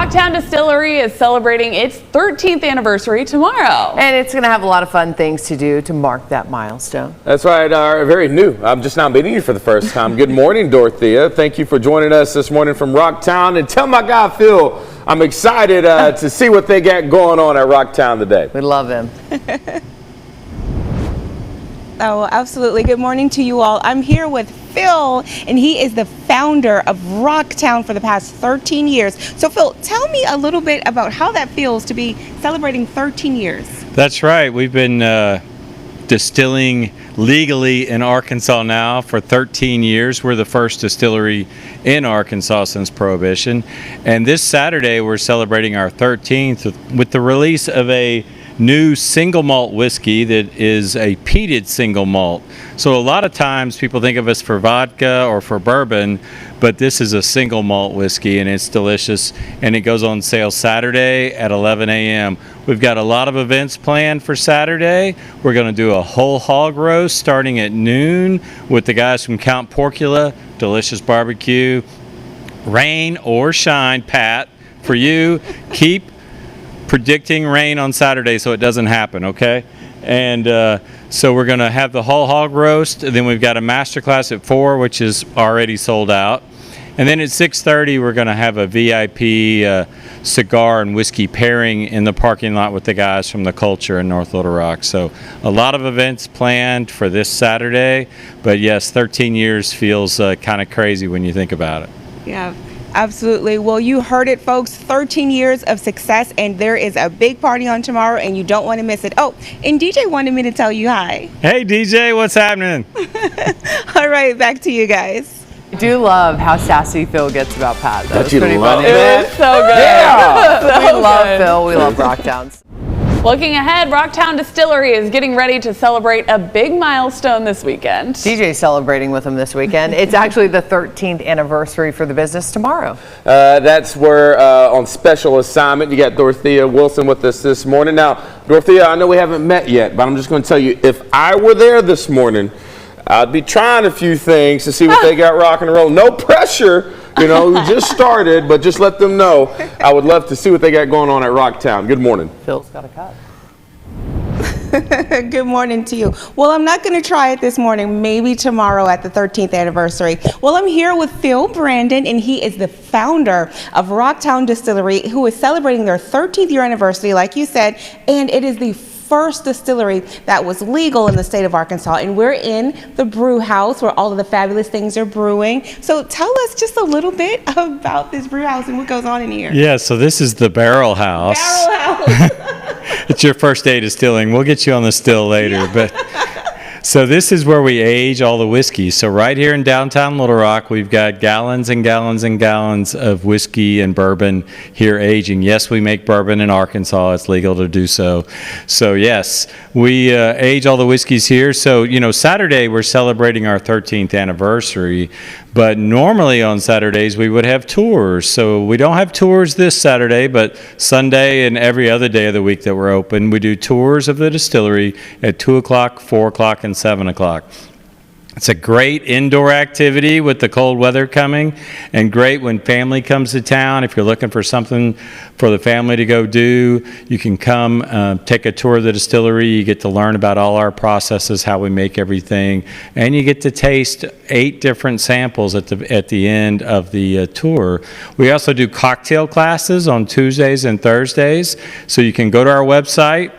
Town Distillery is celebrating its 13th anniversary tomorrow. And it's going to have a lot of fun things to do to mark that milestone. That's right, very new. I'm just now meeting you for the first time. Good morning, Dorothea. Thank you for joining us this morning from Town. And tell my guy, Phil, I'm excited to see what they got going on at Town today. We love him. Oh, absolutely. Good morning to you all. I'm here with Phil, and he is the founder of Town for the past 13 years. So, Phil, tell me a little bit about how that feels to be celebrating 13 years. That's right. We've been distilling legally in Arkansas now for 13 years. We're the first distillery in Arkansas since Prohibition. And this Saturday, we're celebrating our 13th with the release of a new single malt whiskey that is a peated single malt. So a lot of times people think of us for vodka or for bourbon, but this is a single malt whiskey and it's delicious, and it goes on sale Saturday at 11 a.m. We've got a lot of events planned for Saturday. We're going to do a whole hog roast starting at noon with the guys from Count Porcula, delicious barbecue. Rain or shine, Pat, for you, keep predicting rain on Saturday so it doesn't happen, okay? And so we're going to have the whole hog roast, and then we've got a master class at 4, which is already sold out. And then at 6:30 we're going to have a VIP cigar and whiskey pairing in the parking lot with the guys from the Culture in North Little Rock. So a lot of events planned for this Saturday, but yes, 13 years feels kind of crazy when you think about it. Yeah. Absolutely. Well, you heard it, folks. 13 years of success, and there is a big party on tomorrow, and you don't want to miss it. Oh, and DJ wanted me to tell you hi. Hey, DJ, what's happening? All right, back to you guys. I do love how sassy Phil gets about Pat. That you pretty love funny. It was so good. Yeah. We So love good. Phil. We love Town. Looking ahead, Town Distillery is getting ready to celebrate a big milestone this weekend. DJ's celebrating with him this weekend. It's actually the 13th anniversary for the business tomorrow. That's where on special assignment you got Dorothea Wilson with us this morning. Now, Dorothea, I know we haven't met yet, but I'm just going to tell you, if I were there this morning, I'd be trying a few things to see what they got rock and roll. No pressure, you know, we just started, but just let them know. I would love to see what they got going on at Town. Good morning. Phil's got a cut. Good morning to you. Well, I'm not going to try it this morning, maybe tomorrow at the 13th anniversary. Well, I'm here with Phil Brandon, and he is the founder of Town Distillery, who is celebrating their 13th year anniversary, like you said, and it is the first distillery that was legal in the state of Arkansas, and we're in the brew house where all of the fabulous things are brewing. So tell us just a little bit about this brew house and what goes on in here. Yeah, so this is the Barrel House. Barrel house. It's your first day distilling. We'll get you on the still later, yeah. But so this is where we age all the whiskey. So right here in downtown Little Rock, we've got gallons and gallons and gallons of whiskey and bourbon here aging. Yes, we make bourbon in Arkansas. It's legal to do so. So yes, we age all the whiskeys here. So, you know, Saturday we're celebrating our 13th anniversary, but normally on Saturdays we would have tours. So we don't have tours this Saturday, but Sunday and every other day of the week that we're open, we do tours of the distillery at 2 o'clock, 4 o'clock, and 7 o'clock. It's a great indoor activity with the cold weather coming, and great when family comes to town. If you're looking for something for the family to go do, you can come take a tour of the distillery. You get to learn about all our processes, how we make everything, and you get to taste 8 different samples at the end of the tour. We also do cocktail classes on Tuesdays and Thursdays, so you can go to our website,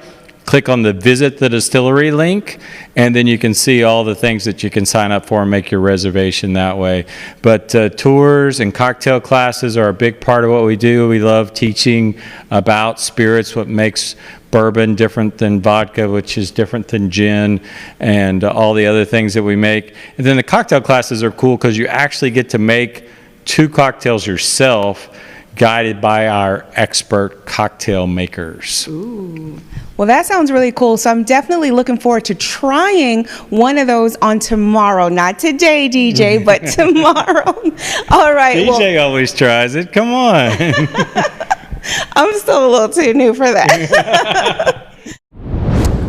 click on the Visit the Distillery link, and then you can see all the things that you can sign up for and make your reservation that way. But tours and cocktail classes are a big part of what we do. We love teaching about spirits, what makes bourbon different than vodka, which is different than gin, and all the other things that we make. And then the cocktail classes are cool because you actually get to make 2 cocktails yourself, guided by our expert cocktail makers. Ooh. Well, that sounds really cool. So I'm definitely looking forward to trying one of those on tomorrow. Not today, DJ, but tomorrow. All right. DJ always tries it. Come on. I'm still a little too new for that.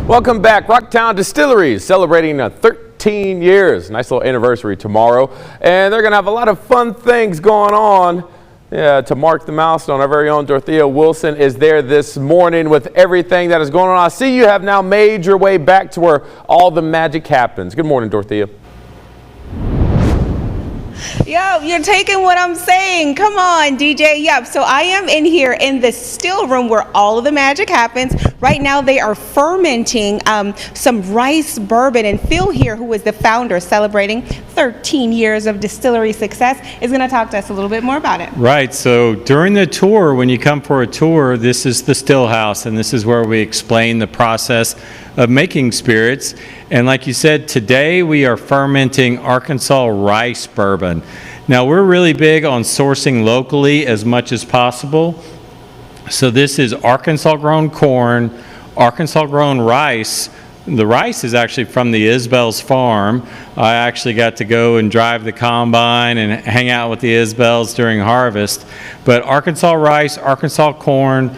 Welcome back. Town Distillery is celebrating 13 years. Nice little anniversary tomorrow. And they're going to have a lot of fun things going on Yeah, to mark the milestone, our very own Dorothea Wilson is there this morning with everything that is going on. I see you have now made your way back to where all the magic happens. Good morning, Dorothea. Yo, you're taking what I'm saying. Come on, DJ. Yep. So I am in here in the still room where all of the magic happens. Right now they are fermenting some rice bourbon, and Phil here, who is the founder, celebrating 13 years of distillery success, is going to talk to us a little bit more about it. Right. So during the tour, when you come for a tour, this is the still house, and this is where we explain the process of making spirits. And like you said, today we are fermenting Arkansas rice bourbon. Now we're really big on sourcing locally as much as possible. So this is Arkansas grown corn, Arkansas grown rice. The rice is actually from the Isbell's farm. I actually got to go and drive the combine and hang out with the Isbells during harvest. But Arkansas rice, Arkansas corn,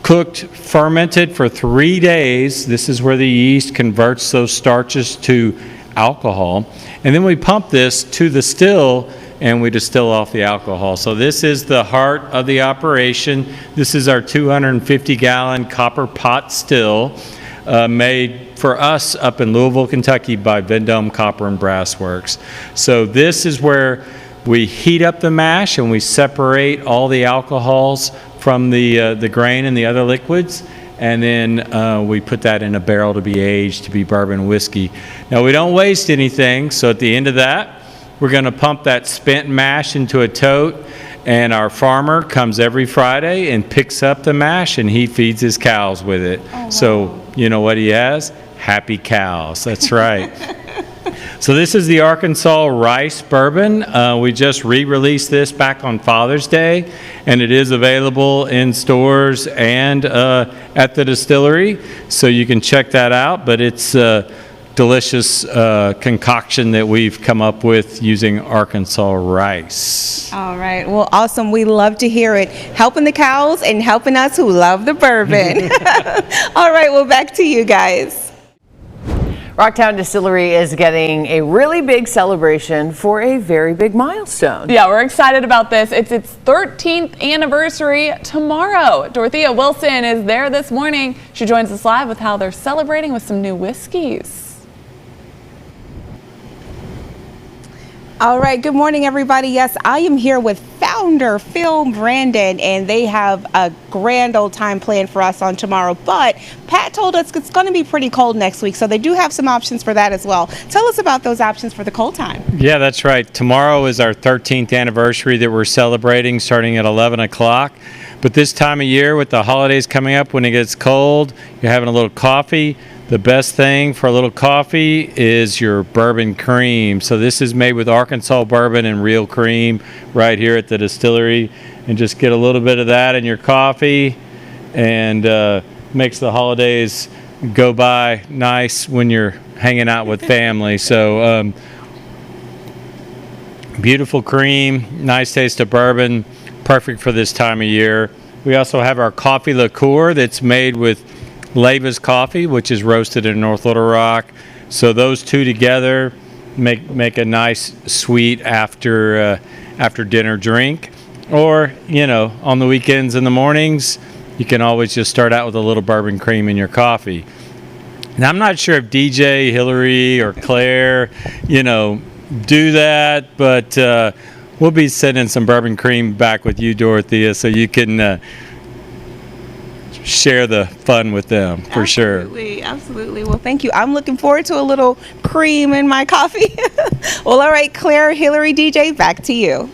cooked, fermented for 3 days. This is where the yeast converts those starches to alcohol. And then we pump this to the still and we distill off the alcohol. So this is the heart of the operation. This is our 250-gallon copper pot still made for us up in Louisville, Kentucky by Vendome Copper and Brass Works. So this is where we heat up the mash and we separate all the alcohols from the grain and the other liquids, and then we put that in a barrel to be aged to be bourbon whiskey. Now we don't waste anything, so at the end of that, we're going to pump that spent mash into a tote, and our farmer comes every Friday and picks up the mash and he feeds his cows with it. Oh, wow. So you know what he has? Happy cows. That's right. So this is the Arkansas rice bourbon. We just re-released this back on Father's Day, and it is available in stores and at the distillery, so you can check that out. But it's a delicious concoction that we've come up with using Arkansas rice. All right. Well, awesome. We love to hear it. Helping the cows and helping us who love the bourbon. All right. Well, back to you guys. Town Distillery is getting a really big celebration for a very big milestone. Yeah, we're excited about this. It's its 13th anniversary tomorrow. Dorothea Wilson is there this morning. She joins us live with how they're celebrating with some new whiskeys. All right, good morning, everybody. Yes, I am here with founder Phil Brandon, and they have a grand old time planned for us on tomorrow. But Pat told us it's going to be pretty cold next week, so they do have some options for that as well. Tell us about those options for the cold time. Yeah, that's right. Tomorrow is our 13th anniversary that we're celebrating starting at 11 o'clock. But this time of year, with the holidays coming up, when it gets cold, you're having a little coffee. The best thing for a little coffee is your bourbon cream. So this is made with Arkansas bourbon and real cream right here at the distillery. And just get a little bit of that in your coffee, and makes the holidays go by nice when you're hanging out with family. So beautiful cream, nice taste of bourbon, perfect for this time of year. We also have our coffee liqueur that's made with Leyva's coffee, which is roasted in North Little Rock. So those two together make a nice sweet after dinner drink. Or, you know, on the weekends in the mornings, you can always just start out with a little bourbon cream in your coffee. Now, I'm not sure if DJ, Hillary, or Claire, you know, do that, but we'll be sending some bourbon cream back with you, Dorothea, so you can share the fun with them for sure. Absolutely. Well, thank you. I'm looking forward to a little cream in my coffee. Well, all right, Claire, Hillary, DJ, back to you.